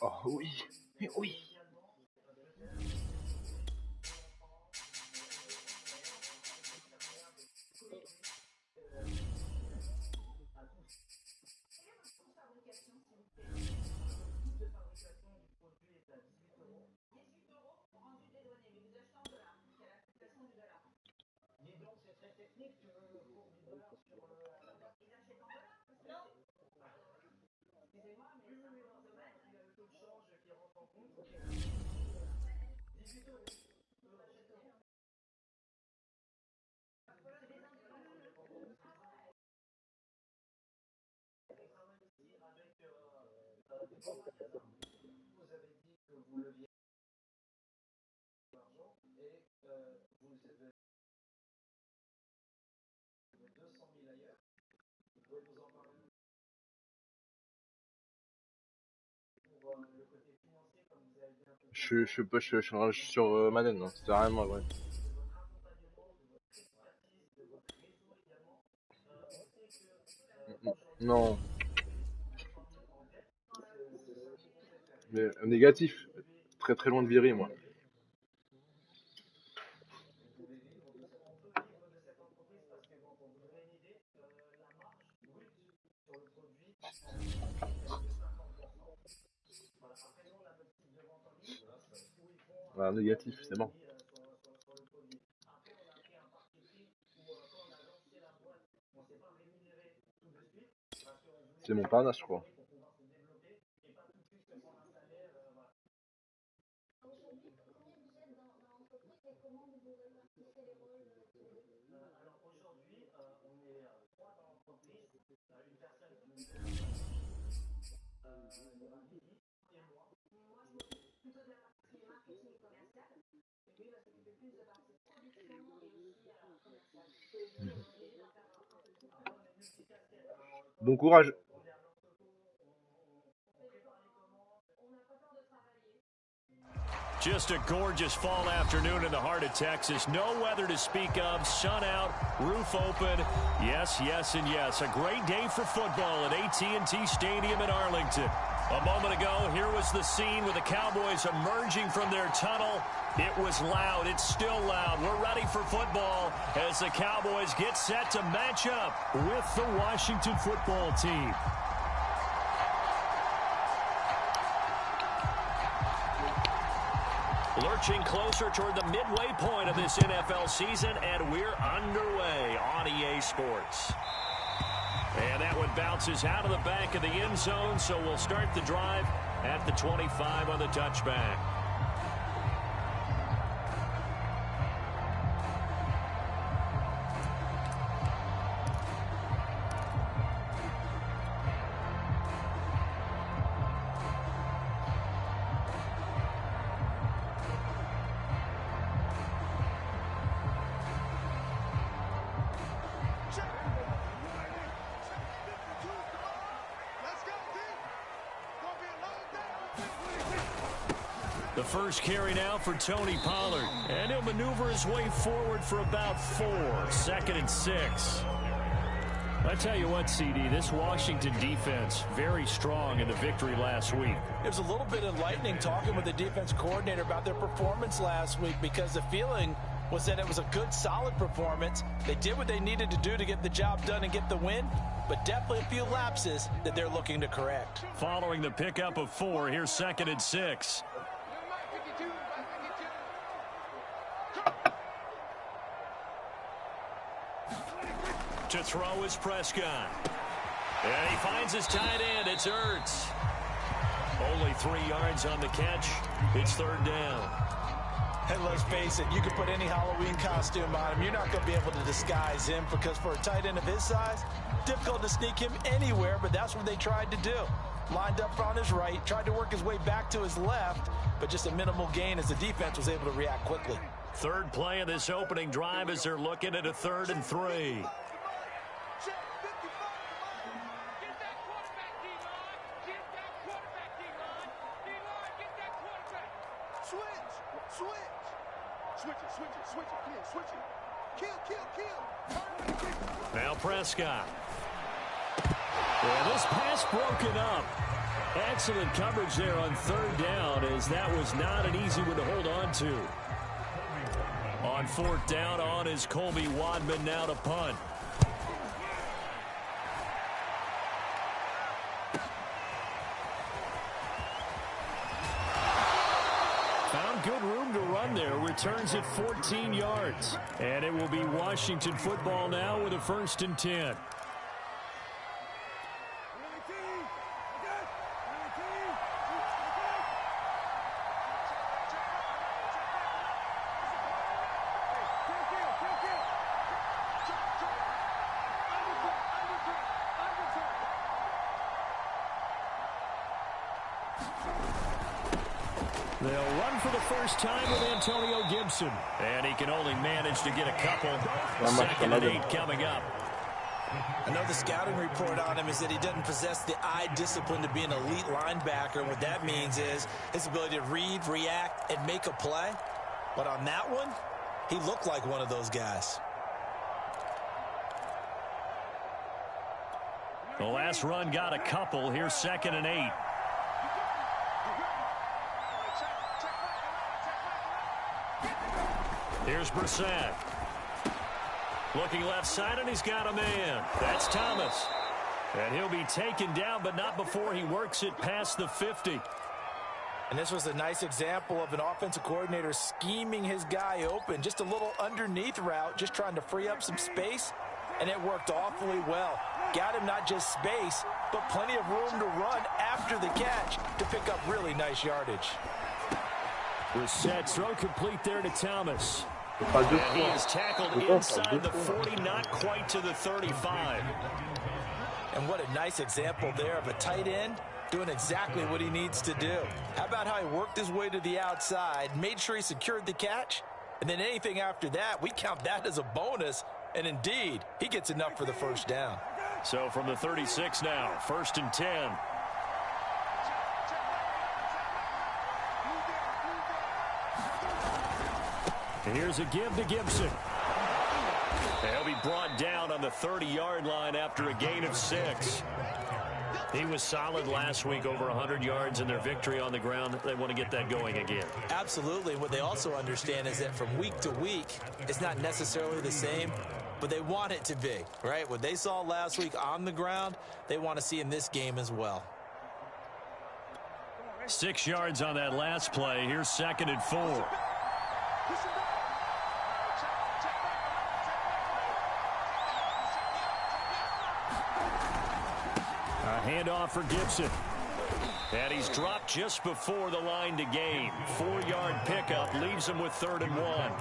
Oh oui, oui. Je suis pas, je suis sur Madden, hein, c'est vraiment vrai. Non, mais négatif, très très loin de virer moi. Voilà, négatif, c'est bon. C'est mon panache, je crois. Bon courage. Just a gorgeous fall afternoon in the heart of Texas. No weather to speak of. Sun out, roof open. Yes, yes, and yes. A great day for football at AT&T Stadium in Arlington. A moment ago, here was the scene with the Cowboys emerging from their tunnel. It was loud. It's still loud. We're ready for football as the Cowboys get set to match up with the Washington football team. Lurching closer toward the midway point of this NFL season, and we're underway on EA Sports. And that one bounces out of the back of the end zone, so we'll start the drive at the 25 on the touchback. The first carry now for Tony Pollard. And he'll maneuver his way forward for about 4. 2nd and 6. I tell you what, CD, this Washington defense, very strong in the victory last week. It was a little bit enlightening talking with the defense coordinator about their performance last week, because the feeling was that it was a good, solid performance. They did what they needed to do to get the job done and get the win, but definitely a few lapses that they're looking to correct. Following the pickup of 4, here's 2nd and 6. To throw is Prescott. And he finds his tight end. It's Ertz. Only 3 yards on the catch. It's 3rd down. And let's face it, you can put any Halloween costume on him. You're not going to be able to disguise him, because for a tight end of his size, difficult to sneak him anywhere, but that's what they tried to do. Lined up on his right, tried to work his way back to his left, but just a minimal gain as the defense was able to react quickly. Third play of this opening drive as they're looking at a 3rd and 3. Now Prescott. Yeah, this pass broken up. Excellent coverage there on third down, as that was not an easy one to hold on to. On fourth down, on is Colby Wadman now to punt. Found good room to run there. Returns at 14 yards. And it will be Washington football now with a 1st and 10. They'll run for the first time with Antonio Gibson. And he can only manage to get a couple. 2nd and 8 coming up. I know the scouting report on him is that he doesn't possess the eye discipline to be an elite linebacker. And what that means is his ability to read, react, and make a play. But on that one, he looked like one of those guys. The last run got a couple. Here's 2nd and 8. Here's Brissett. Looking left side, and he's got a man. That's Thomas. And he'll be taken down, but not before he works it past the 50. And this was a nice example of an offensive coordinator scheming his guy open. Just a little underneath route, just trying to free up some space. And it worked awfully well. Got him not just space, but plenty of room to run after the catch to pick up really nice yardage. Brissett's throw complete there to Thomas. And he is tackled inside the 40, not quite to the 35. And what a nice example there of a tight end doing exactly what he needs to do. How about how he worked his way to the outside, made sure he secured the catch, and then anything after that, we count that as a bonus. And indeed, he gets enough for the 1st down. So from the 36 now, 1st and 10. And here's a give to Gibson. And he'll be brought down on the 30-yard line after a gain of 6. He was solid last week, over 100 yards in their victory on the ground. They want to get that going again. Absolutely. What they also understand is that from week to week, it's not necessarily the same, but they want it to be, right? What they saw last week on the ground, they want to see in this game as well. 6 yards on that last play. Here's 2nd and 4. A handoff for Gibson. And he's dropped just before the line to gain. 4-yard pickup leaves him with 3rd and 1.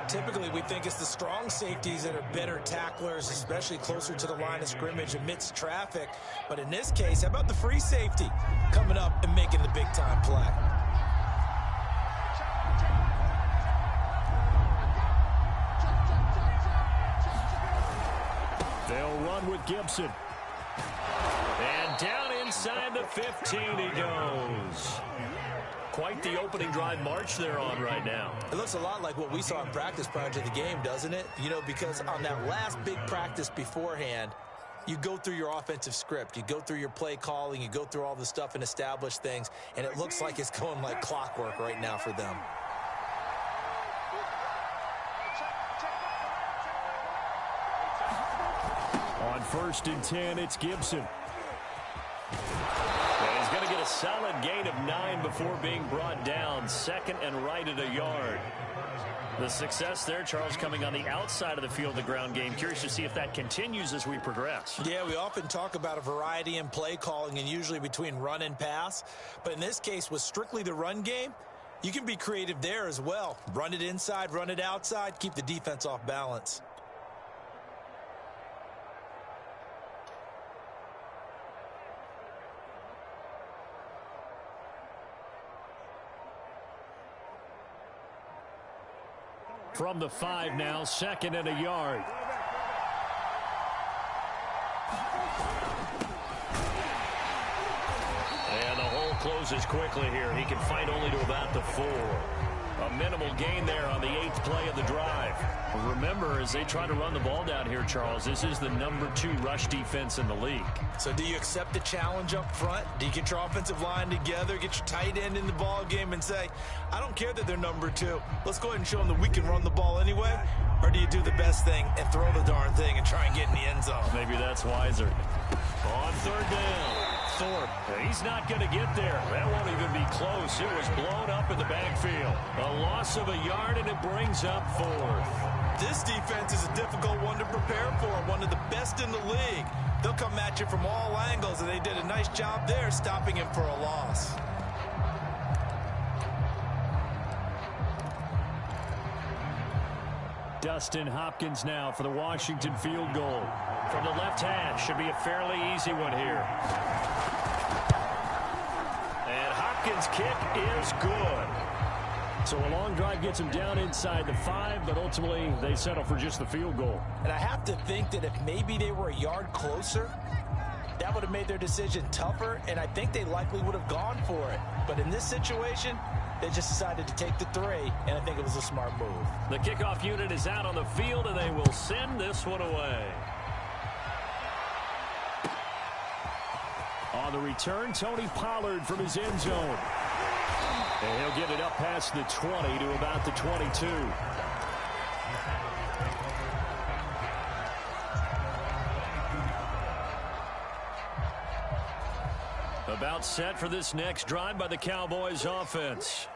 Typically, we think it's the strong safeties that are better tacklers, especially closer to the line of scrimmage amidst traffic. But in this case, how about the free safety coming up and making the big-time play? They'll run with Gibson. And down inside the 15 he goes. Quite the opening drive march they're on right now. It looks a lot like what we saw in practice prior to the game, doesn't it? You know, because on that last big practice beforehand, you go through your offensive script. You go through your play calling. You go through all the stuff and establish things. And it looks like it's going like clockwork right now for them. On 1st and 10, it's Gibson. And he's going to get a solid gain of 9 before being brought down. 2nd and right at a yard. The success there, Charles, coming on the outside of the field, the ground game. Curious to see if that continues as we progress. Yeah, we often talk about a variety in play calling and usually between run and pass. But in this case, with strictly the run game, you can be creative there as well. Run it inside, run it outside, keep the defense off balance. From the 5 now, 2nd and a yard. And the hole closes quickly here. He can fight only to about the 4. A minimal gain there on the 8th play of the drive. Remember, as they try to run the ball down here, Charles, this is the #2 rush defense in the league. So do you accept the challenge up front? Do you get your offensive line together, get your tight end in the ball game and say, I don't care that they're #2. Let's go ahead and show them that we can run the ball anyway? Or do you do the best thing and throw the darn thing and try and get in the end zone? Maybe that's wiser. On 3rd down, Thorpe. He's not going to get there. That won't even be close. It was blown up in the backfield. A loss of a yard, and it brings up 4th. This defense is a difficult one to prepare for, one of the best in the league. They'll come at you from all angles, and they did a nice job there stopping him for a loss. Dustin Hopkins now for the Washington field goal. From the left hash, should be a fairly easy one here. And Hopkins' kick is good. So a long drive gets him down inside the 5, but ultimately they settle for just the field goal. And I have to think that if maybe they were a yard closer, that would have made their decision tougher, and I think they likely would have gone for it. But in this situation, they just decided to take the 3, and I think it was a smart move. The kickoff unit is out on the field, and they will send this one away. On the return, Tony Pollard from his end zone. And he'll get it up past the 20 to about the 22. About set for this next drive by the Cowboys offense.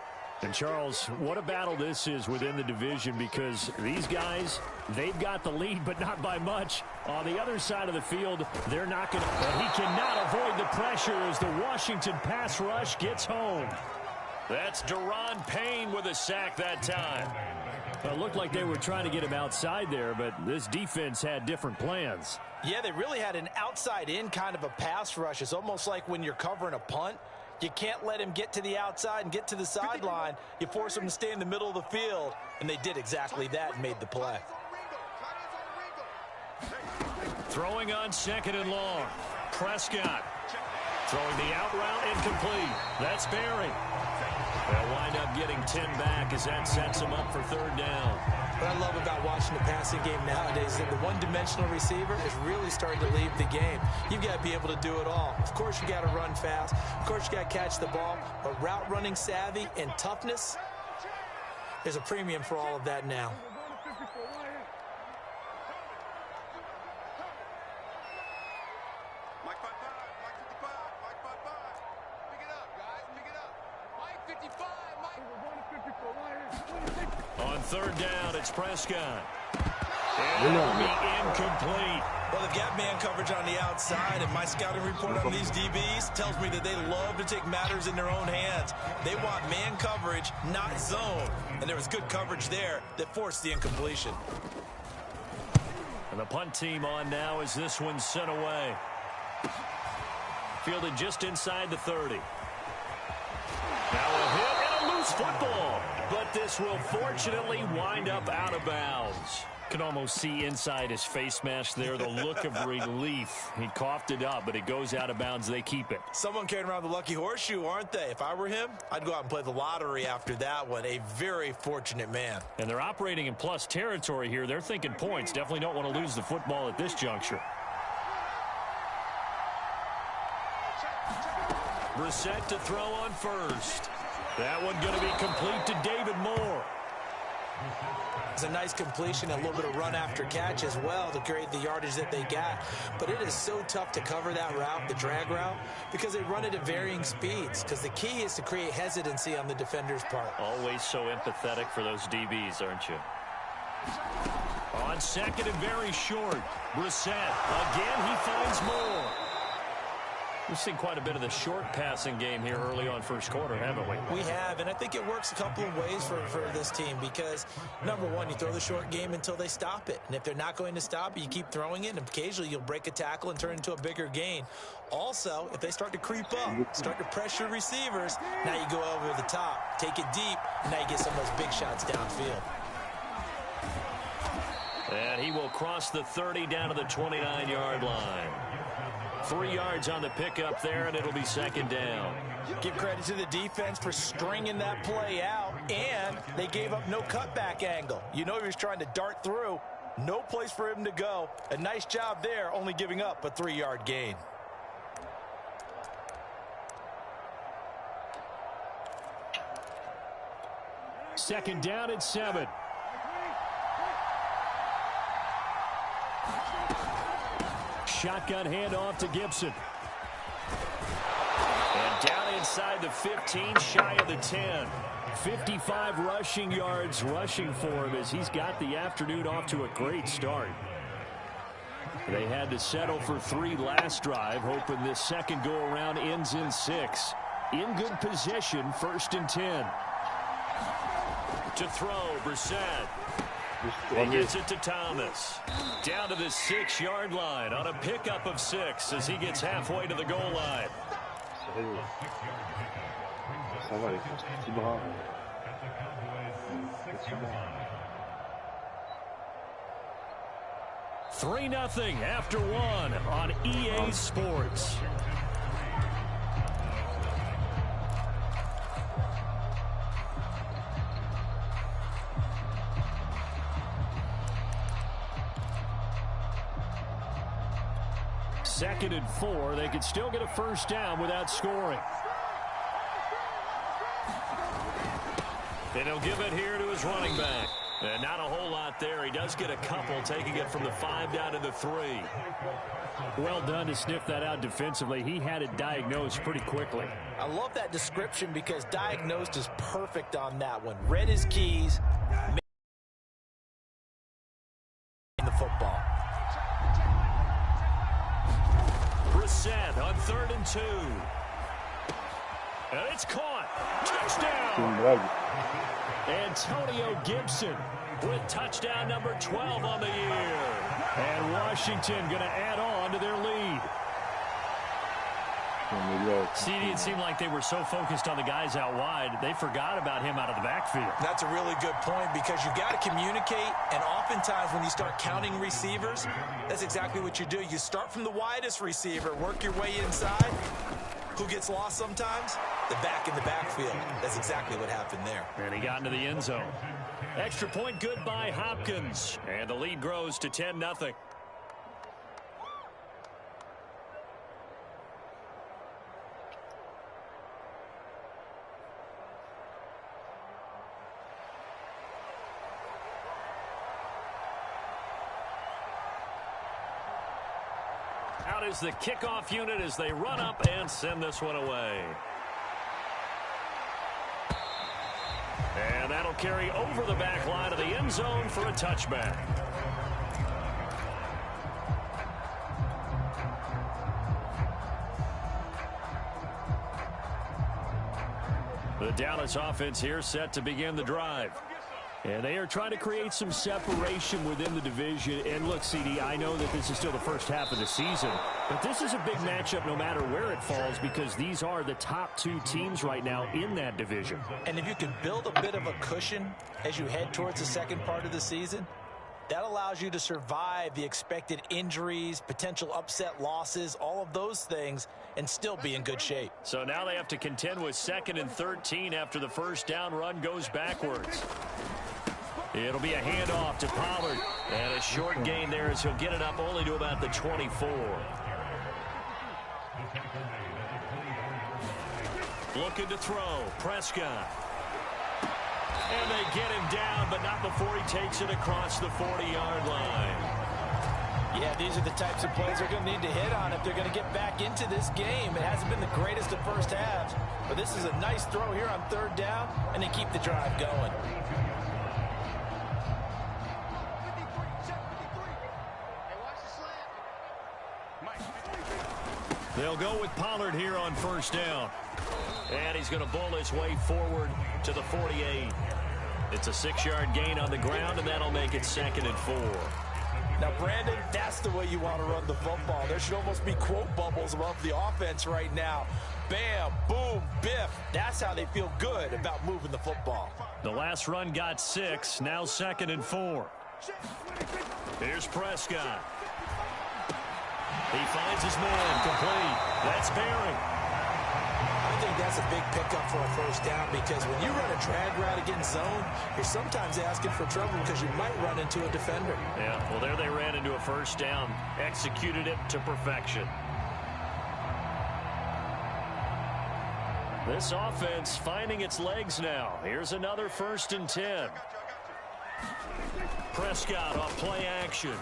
And Charles, what a battle this is within the division, because these guys, they've got the lead, but not by much. On the other side of the field, they're not going to. He cannot avoid the pressure as the Washington pass rush gets home. That's Daron Payne with a sack that time. Well, it looked like they were trying to get him outside there, but this defense had different plans. Yeah, they really had an outside-in kind of a pass rush. It's almost like when you're covering a punt. You can't let him get to the outside and get to the sideline. You force him to stay in the middle of the field, and they did exactly that and made the play. Throwing on 2nd and long. Prescott throwing the out route incomplete. That's Barry. They'll wind up getting 10 back as that sets them up for 3rd down. What I love about watching the passing game nowadays is that the one-dimensional receiver is really starting to leave the game. You've got to be able to do it all. Of course, you got to run fast. Of course, you got to catch the ball. But route running savvy and toughness, there's a premium for all of that now. On 3rd down, it's Prescott. And it'll be incomplete. Well, they've got man coverage on the outside, and my scouting report on these DBs tells me that they love to take matters in their own hands. They want man coverage, not zone. And there was good coverage there that forced the incompletion. And the punt team on now as this one's sent away. Fielded just inside the 30. Now a hit and a loose football. But this will fortunately wind up out of bounds. Can almost see inside his face mask there the look of relief. He coughed it up, but it goes out of bounds. They keep it. Someone carrying around the lucky horseshoe, aren't they? If I were him, I'd go out and play the lottery after that one. A very fortunate man. And they're operating in plus territory here. They're thinking points. Definitely don't want to lose the football at this juncture. Brissett to throw on first. That one going to be complete to David Moore. It's a nice completion, a little bit of run after catch as well to create the yardage that they got. But it is so tough to cover that route, the drag route, because they run it at varying speeds. Because the key is to create hesitancy on the defender's part. Always so empathetic for those DBs, aren't you? On 2nd and very short, Brissett. Again, he finds Moore. We've seen quite a bit of the short passing game here early on first quarter, haven't we? We have, and I think it works a couple of ways for this team because, number one, you throw the short game until they stop it. And if they're not going to stop it, you keep throwing it, and occasionally you'll break a tackle and turn it into a bigger gain. Also, if they start to creep up, start to pressure receivers, now you go over the top, take it deep, and now you get some of those big shots downfield. And he will cross the 30 down to the 29-yard line. 3 yards on the pickup there, and it'll be 2nd down. Give credit to the defense for stringing that play out and They gave up no cutback angle. You know he was trying to dart through. No place for him to go. A nice job there, only giving up a 3-yard gain. Second down at 7. Shotgun handoff to Gibson. And down inside the 15, shy of the 10. 55 rushing yards rushing for him as he's got the afternoon off to a great start. They had to settle for 3 last drive, hoping this second go-around ends in 6. In good position, 1st and 10. To throw, Brissett. He gets it to Thomas. Down to the 6-yard line on a pickup of 6 as he gets halfway to the goal line. Ça va, les petits bras. Petits bras. 3-0 after 1 on EA Sports. Second and 4. They could still get a first down without scoring. And he'll give it here to his running back. And not a whole lot there. He does get a couple, taking it from the 5 down to the 3. Well done to sniff that out defensively. He had it diagnosed pretty quickly. I love that description because diagnosed is perfect on that one. Read his keys. The football. Brissett on 3rd and 2. And it's caught. Touchdown. Antonio Gibson with touchdown number 12 on the year. And Washington going to add on to their lead. CD, it seemed like they were so focused on the guys out wide, they forgot about him out of the backfield. That's a really good point because you've got to communicate, and oftentimes when you start counting receivers, that's exactly what you do. You start from the widest receiver, work your way inside. Who gets lost sometimes? The back in the backfield. That's exactly what happened there. And he got into the end zone. Extra point good by Hopkins. And the lead grows to 10-0. Out is the kickoff unit as they run up and send this one away. And that'll carry over the back line of the end zone for a touchback. The Dallas offense here set to begin the drive. And they are trying to create some separation within the division. And look, CD, I know that this is still the first half of the season, but this is a big matchup no matter where it falls because these are the top 2 teams right now in that division. And if you can build a bit of a cushion as you head towards the second part of the season, that allows you to survive the expected injuries, potential upset losses, all of those things, and still be in good shape. So now they have to contend with 2nd and 13 after the first down run goes backwards. It'll be a handoff to Pollard. And a short gain there as he'll get it up only to about the 24. Looking to throw. Prescott. And they get him down, but not before he takes it across the 40-yard line. Yeah, these are the types of plays they're going to need to hit on if they're going to get back into this game. It hasn't been the greatest of first halves, but this is a nice throw here on 3rd down, and they keep the drive going. They'll go with Pollard here on 1st down. And he's going to bowl his way forward to the 48. It's a 6-yard gain on the ground, and that'll make it 2nd and 4. Now, Brandon, that's the way you want to run the football. There should almost be quote bubbles above the offense right now. Bam, boom, biff. That's how they feel good about moving the football. The last run got 6. Now 2nd and 4. Here's Prescott. He finds his man complete. That's Barry. I think that's a big pickup for a first down because when you run a drag route against zone, you're sometimes asking for trouble because you might run into a defender. Yeah, well, there they ran into a first down, executed it to perfection. This offense finding its legs now. Here's another 1st and 10. Prescott on play action.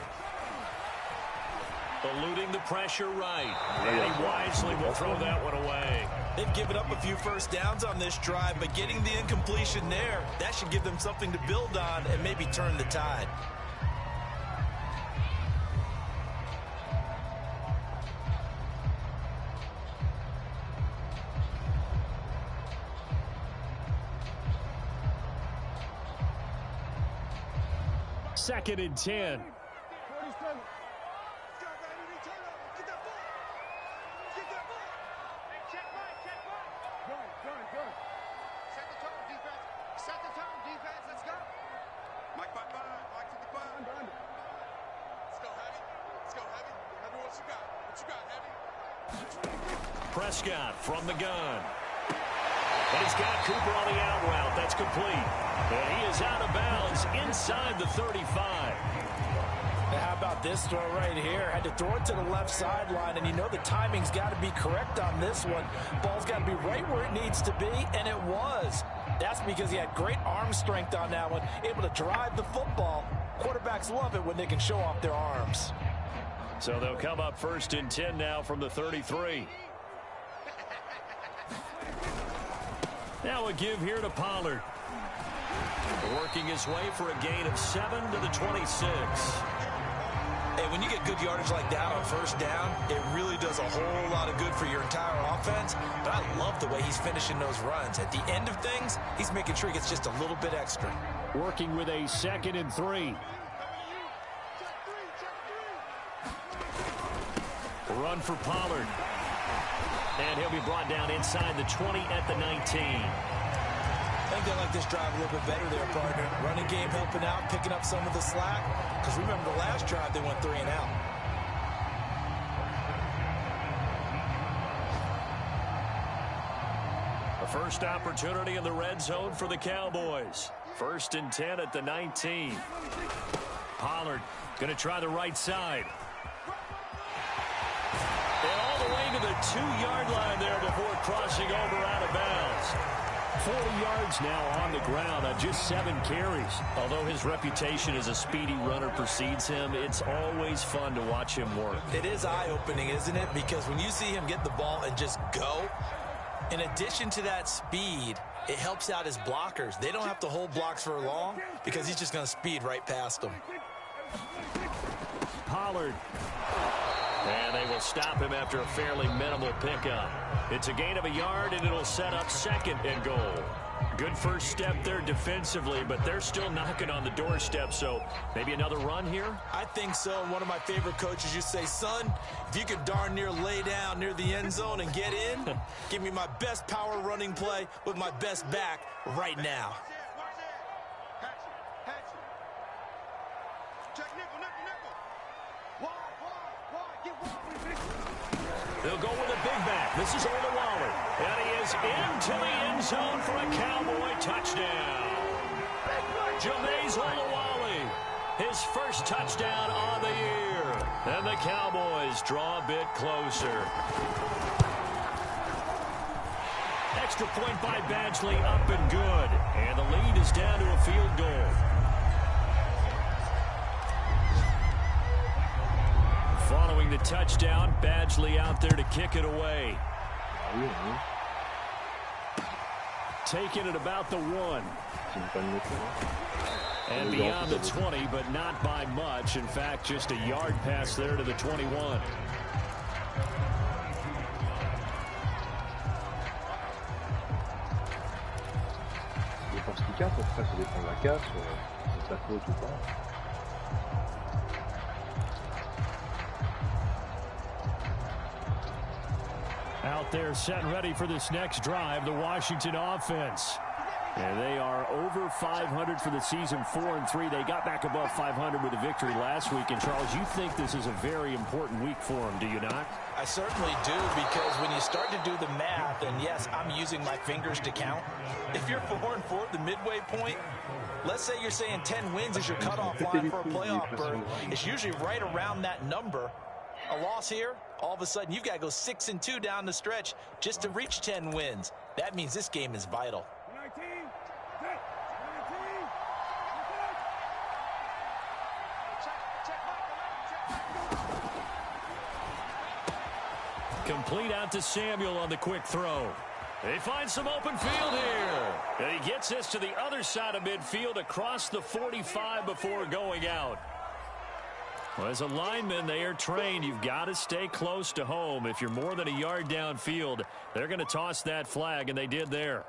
Eluding the pressure right. And he wisely will throw that one away. They've given up a few first downs on this drive, but getting the incompletion there, that should give them something to build on and maybe turn the tide. Second and 10. Prescott from the gun. And he's got Cooper on the out route. That's complete. And he is out of bounds inside the 35. Now how about this throw right here? Had to throw it to the left sideline, and you know the timing's got to be correct on this one. Ball's got to be right where it needs to be, and it was. That's because he had great arm strength on that one, able to drive the football. Quarterbacks love it when they can show off their arms. So they'll come up 1st and 10 now from the 33. Now a give here to Pollard. Working his way for a gain of 7 to the 26. Hey, when you get good yardage like that on first down, it really does a whole lot of good for your entire offense. But I love the way he's finishing those runs. At the end of things, he's making sure he gets just a little bit extra. Working with a 2nd and 3. Run for Pollard. And he'll be brought down inside the 20 at the 19. I think they like this drive a little bit better there, partner. Running game helping out, picking up some of the slack. Because remember the last drive, they went 3 and out. A first opportunity in the red zone for the Cowboys. 1st and 10 at the 19. Pollard going to try the right side. And all the way to the 2-yard line there before crossing over out of bounds. 40 yards now on the ground on just 7 carries. Although his reputation as a speedy runner precedes him, it's always fun to watch him work. It is eye-opening, isn't it? Because when you see him get the ball and just go, in addition to that speed, it helps out his blockers. They don't have to hold blocks for long because he's just going to speed right past them. Pollard. And they will stop him after a fairly minimal pickup. It's a gain of a yard, and it'll set up 2nd and goal. Good first step there defensively, but they're still knocking on the doorstep, so maybe another run here? I think so. And one of my favorite coaches used to say, son, if you could darn near lay down near the end zone and get in, give me my best power running play with my best back right now. They'll go with a big back. This is Olawale. And he is into the end zone for a Cowboy touchdown. Jameis Olawale, his first touchdown on the year. And the Cowboys draw a bit closer. Extra point by Badgley, up and good. And the lead is down to a field goal. Following the touchdown, Badgley out there to kick it away. Taking it about the 1. And beyond the 20, but not by much. In fact, just a yard pass there to the 21. Out there set ready for this next drive, the Washington offense. And they are over under 500 for the season, 4-3. They got back above 500 with a victory last week. And, Charles, you think this is a very important week for them, do you not? I certainly do, because when you start to do the math, and yes, I'm using my fingers to count. If you're 4-4 at the midway point, let's say you're saying 10 wins is your cutoff line for a playoff berth. It's usually right around that number. A loss here, all of a sudden you've got to go 6-2 down the stretch just to reach 10 wins. That means this game is vital. Complete out to Samuel on the quick throw. They find some open field here. And he gets this to the other side of midfield across the 45 before going out. Well, as a lineman, they are trained. You've got to stay close to home. If you're more than a yard downfield, they're going to toss that flag, and they did there.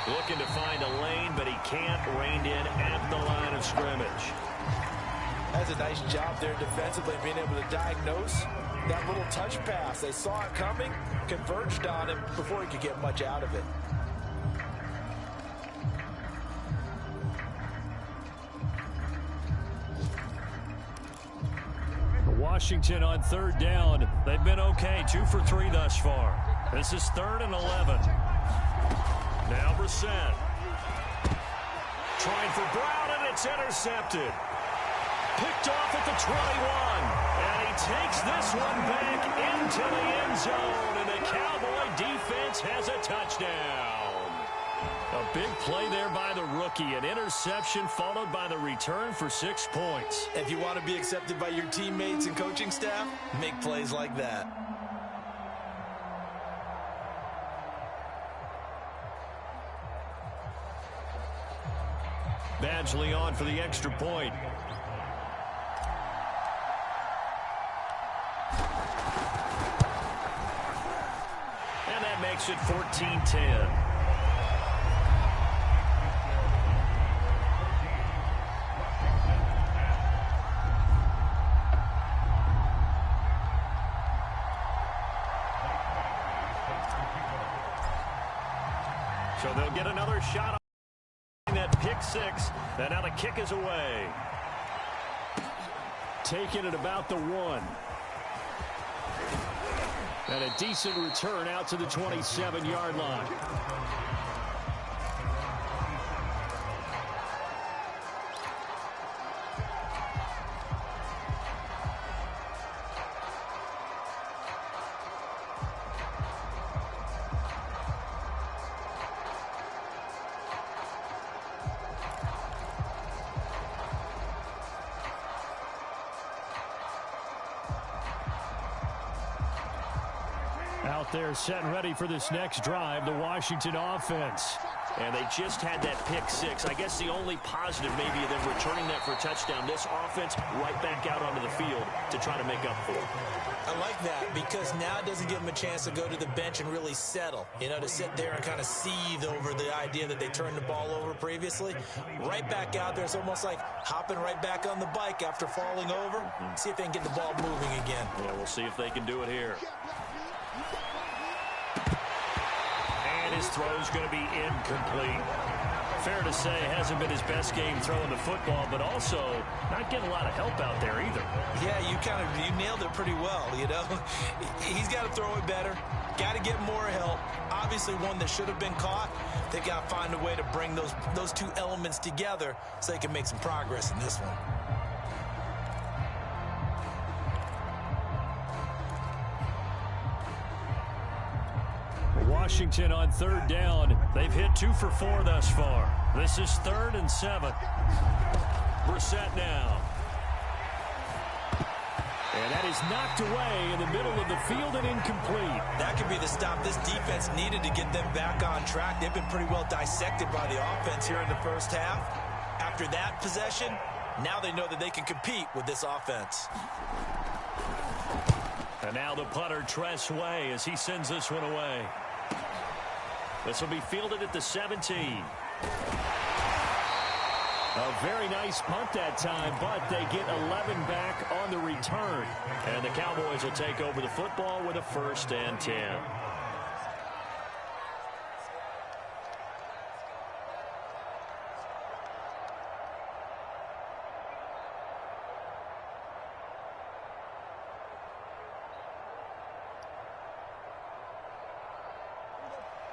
Looking to find a lane, but he can't. Reined in at the line of scrimmage. That's a nice job there defensively, being able to diagnose that little touch pass. They saw it coming, converged on him before he could get much out of it. Washington on third down. They've been okay, 2 for 3 thus far. This is 3rd and 11. Now Brissett. Trying for Brown, and it's intercepted. Picked off at the 21. And he takes this one back into the end zone. And the Cowboy defense has a touchdown. A big play there by the rookie. An interception followed by the return for 6 points. If you want to be accepted by your teammates and coaching staff, make plays like that. Badgley on for the extra point. And that makes it 14-10. So they'll get another shot on that pick six. And now the kick is away. Taking it about the 1. And a decent return out to the 27-yard line. Out there set and ready for this next drive, the Washington offense. And they just had that pick six. I guess the only positive maybe of them returning that for a touchdown. This offense right back out onto the field to try to make up for it. I like that because now it doesn't give them a chance to go to the bench and really settle. You know, to sit there and kind of seethe over the idea that they turned the ball over previously. Right back out there. It's almost like hopping right back on the bike after falling over. See if they can get the ball moving again. Yeah, we'll see if they can do it here. His throw is going to be incomplete. Fair to say, hasn't been his best game throwing the football, but also not getting a lot of help out there either. Yeah, you nailed it pretty well, you know. He's got to throw it better. Got to get more help. Obviously one that should have been caught. They got to find a way to bring those two elements together so they can make some progress in this one. Washington on third down. They've hit 2 for 4 thus far. This is 3rd and 7. Brissett now. And that is knocked away in the middle of the field and incomplete. That could be the stop this defense needed to get them back on track. They've been pretty well dissected by the offense here in the first half. After that possession, now they know that they can compete with this offense. And now the punter, Tress Way, as he sends this one away. This will be fielded at the 17. A very nice punt that time, but they get 11 back on the return. And the Cowboys will take over the football with a 1st and 10.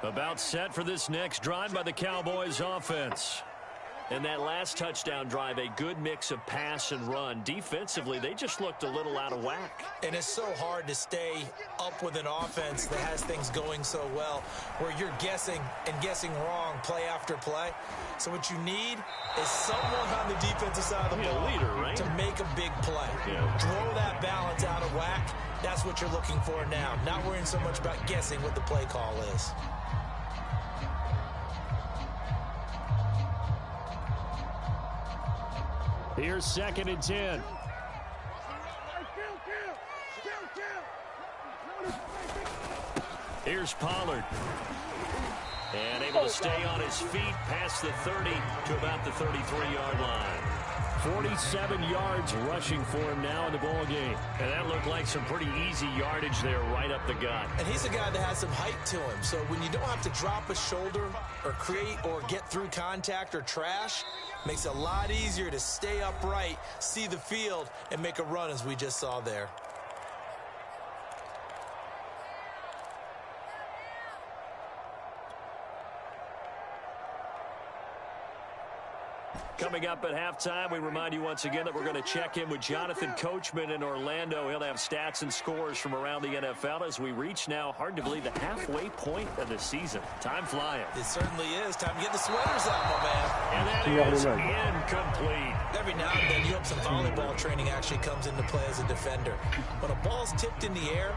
About set for this next drive by the Cowboys offense. And that last touchdown drive, a good mix of pass and run. Defensively, they just looked a little out of whack. And it's so hard to stay up with an offense that has things going so well, where you're guessing and guessing wrong play after play. So what you need is someone on the defensive side of the ball leader, right? to make a big play. Yeah. Throw that balance out of whack. That's what you're looking for now. Not worrying so much about guessing what the play call is. Here's 2nd and 10. Here's Pollard. And able to stay on his feet past the 30 to about the 33-yard line. 47 yards rushing for him now in the ball game. And that looked like some pretty easy yardage there right up the gut. And he's a guy that has some height to him. So when you don't have to drop a shoulder or create or get through contact or trash, makes it a lot easier to stay upright, see the field, and make a run as we just saw there. Coming up at halftime, we remind you once again that we're going to check in with Jonathan Coachman in Orlando. He'll have stats and scores from around the NFL as we reach now, hard to believe, the halfway point of the season. Time flying. It certainly is. Time to get the sweaters out, my man. And that is incomplete. Every now and then, you hope some volleyball training actually comes into play as a defender. When a ball's tipped in the air,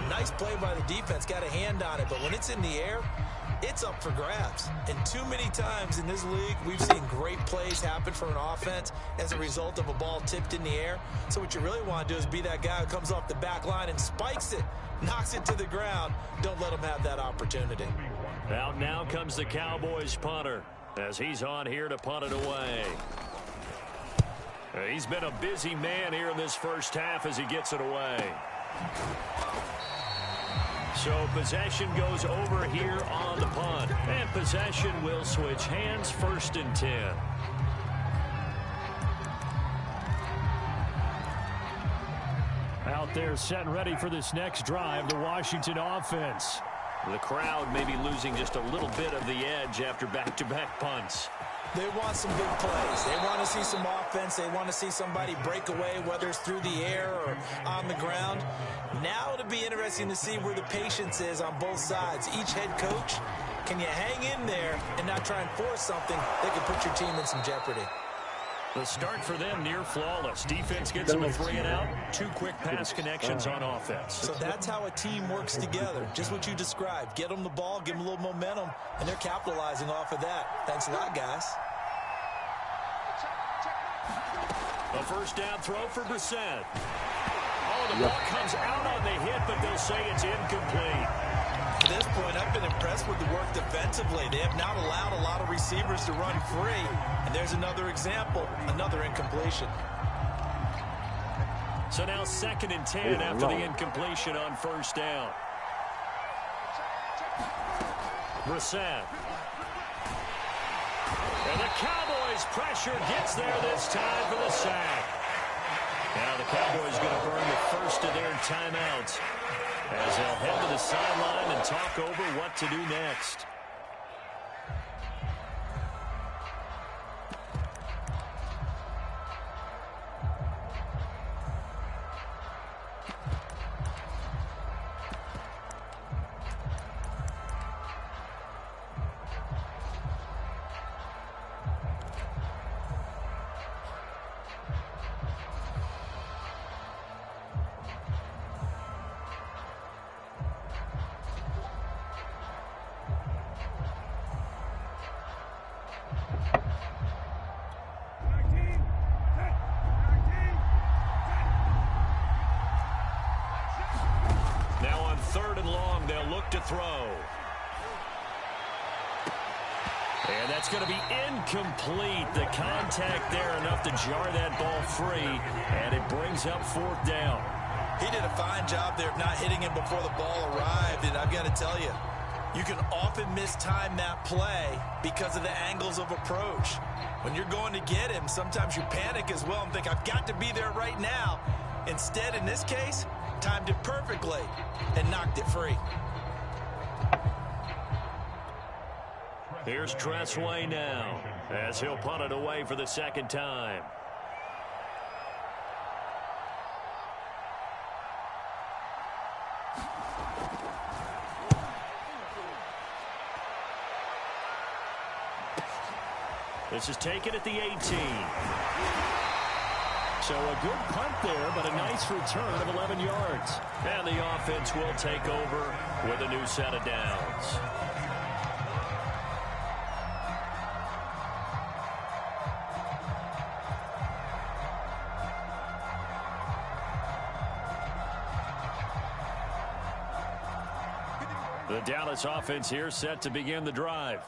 nice play by the defense, got a hand on it, but when it's in the air, it's up for grabs. And too many times in this league, we've seen great plays happen for an offense as a result of a ball tipped in the air. So what you really want to do is be that guy who comes off the back line and spikes it, knocks it to the ground. Don't let him have that opportunity. Out now comes the Cowboys punter as he's on here to punt it away. He's been a busy man here in this first half as he gets it away. So possession goes over here on the punt. And possession will switch hands, 1st and 10. Out there set and ready for this next drive, the Washington offense. The crowd may be losing just a little bit of the edge after back-to-back punts. They want some big plays. They want to see some offense. They want to see somebody break away, whether it's through the air or on the ground. Now it'll be interesting to see where the patience is on both sides. Each head coach, can you hang in there and not try and force something that could put your team in some jeopardy? The start for them near flawless. Defense gets them a 3 and out. 2 quick pass connections on offense. So that's how a team works together. Just what you described. Get them the ball, give them a little momentum, and they're capitalizing off of that. Thanks a lot, guys. A 1st down throw for Brissett. Oh, the ball comes out on the hit, but they'll say it's incomplete. At this point, I've been impressed with the work defensively. They have not allowed a lot of receivers to run free. And there's another example, another incompletion. So now 2nd and 10 after the incompletion on 1st down. Brissett. And the Cowboys' pressure gets there this time for the sack. Now the Cowboys going to burn the first of their timeouts as they'll head to the sideline and talk over what to do next. And that's going to be incomplete. The contact there enough to jar that ball free, and it brings up 4th down. He did a fine job there of not hitting him before the ball arrived, and I've got to tell you, you can often mistime that play because of the angles of approach. When you're going to get him, sometimes you panic as well and think, I've got to be there right now. Instead, in this case, timed it perfectly and knocked it free. Here's Tressway now as he'll punt it away for the 2nd time. This is taken at the 18. So a good punt there, but a nice return of 11 yards. And the offense will take over with a new set of downs. The Dallas offense here set to begin the drive.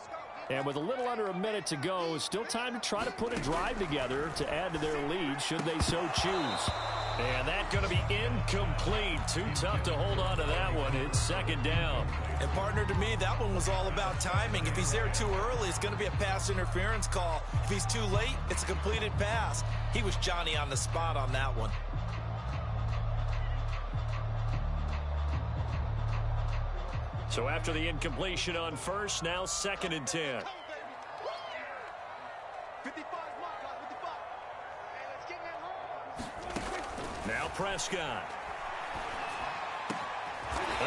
And with a little under a minute to go, still time to try to put a drive together to add to their lead should they so choose. And that's going to be incomplete. Too tough to hold on to that one. It's 2nd down. And partner, to me, that one was all about timing. If he's there too early, it's going to be a pass interference call. If he's too late, it's a completed pass. He was Johnny on the spot on that one. So after the incompletion on 1st, now 2nd and 10. Now Prescott.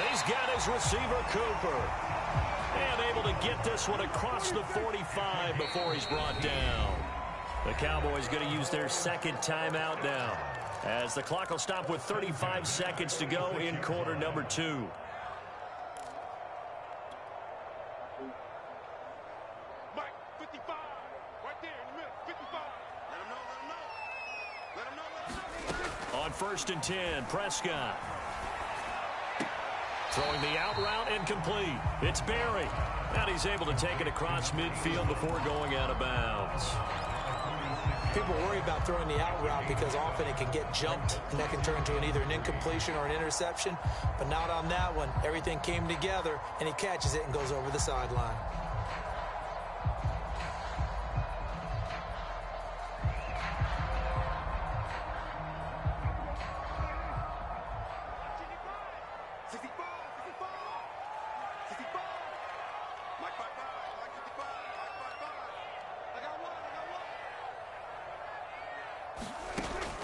He's got his receiver, Cooper. And able to get this one across the 45 before he's brought down. The Cowboys going to use their 2nd timeout now, as the clock will stop with 35 seconds to go in quarter number 2. On 1st and 10, Prescott. Throwing the out route incomplete. It's Barry. And he's able to take it across midfield before going out of bounds. People worry about throwing the out route because often it can get jumped, and that can turn into either an incompletion or an interception. But not on that one. Everything came together, and he catches it and goes over the sideline.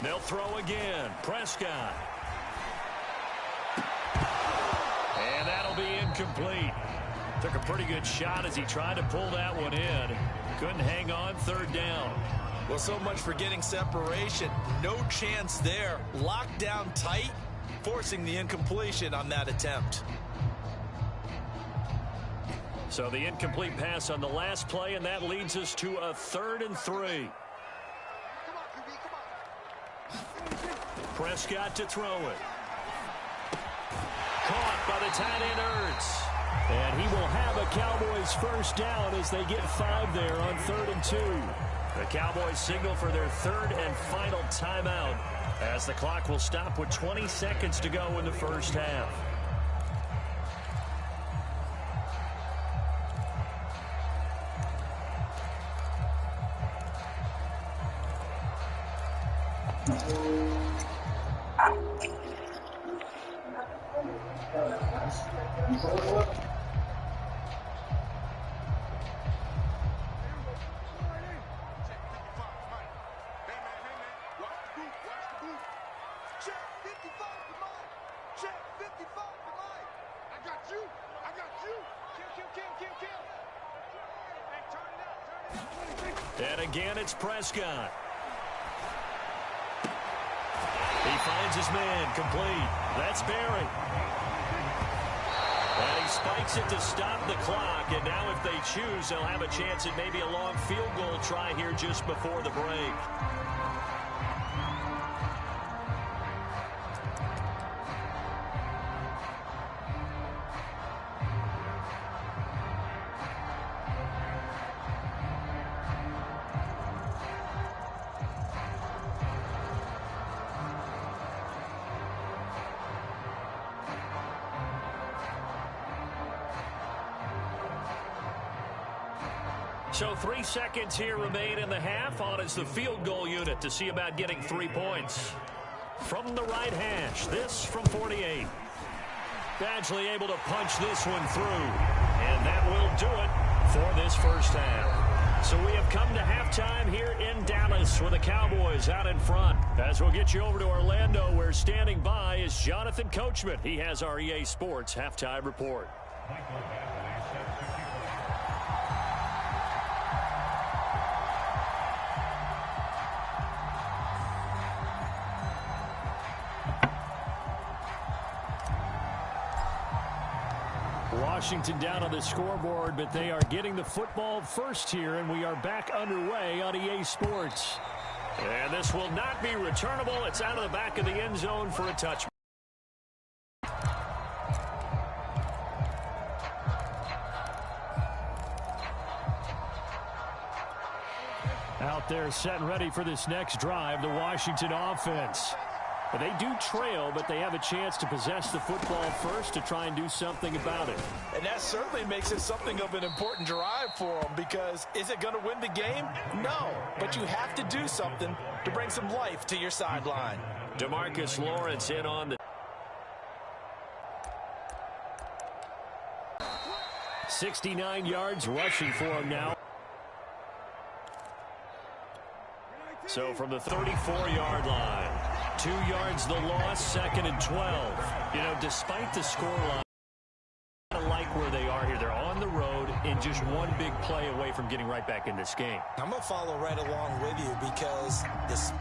They'll throw again. Prescott. And that'll be incomplete. Took a pretty good shot as he tried to pull that one in. Couldn't hang on. 3rd down. Well, so much for getting separation. No chance there. Locked down tight, forcing the incompletion on that attempt. So the incomplete pass on the last play, and that leads us to a 3rd and 3. Prescott to throw it. Caught by the tight end, Ertz. And he will have a Cowboys 1st down as they get 5 there on 3rd and 2. The Cowboys signal for their 3rd and final timeout as the clock will stop with 20 seconds to go in the 1st half. And again, it's Prescott. He finds his man, complete. That's Barry. And he spikes it to stop the clock. And now if they choose, they'll have a chance at maybe a long field goal try here just before the break. So 3 seconds here remain in the half. On is the field goal unit to see about getting 3 points. From the right hash, this from 48. Badgley able to punch this one through. And that will do it for this first half. So we have come to halftime here in Dallas with the Cowboys out in front. As we'll get you over to Orlando, where standing by is Jonathan Coachman. He has our EA Sports halftime report. Washington down on the scoreboard, but they are getting the football first here, and we are back underway on EA Sports. And this will not be returnable. It's out of the back of the end zone for a touchback. Out there set and ready for this next drive, the Washington offense. They do trail, but they have a chance to possess the football first to try and do something about it. And that certainly makes it something of an important drive for them, because is it going to win the game? No, but you have to do something to bring some life to your sideline. DeMarcus Lawrence in on the 69 yards rushing for him now. So from the 34-yard line, 2 yards the loss, 2nd and 12. You know, despite the scoreline, I like where they are here. They're on the road and just one big play away from getting right back in this game. I'm going to follow right along with you, because this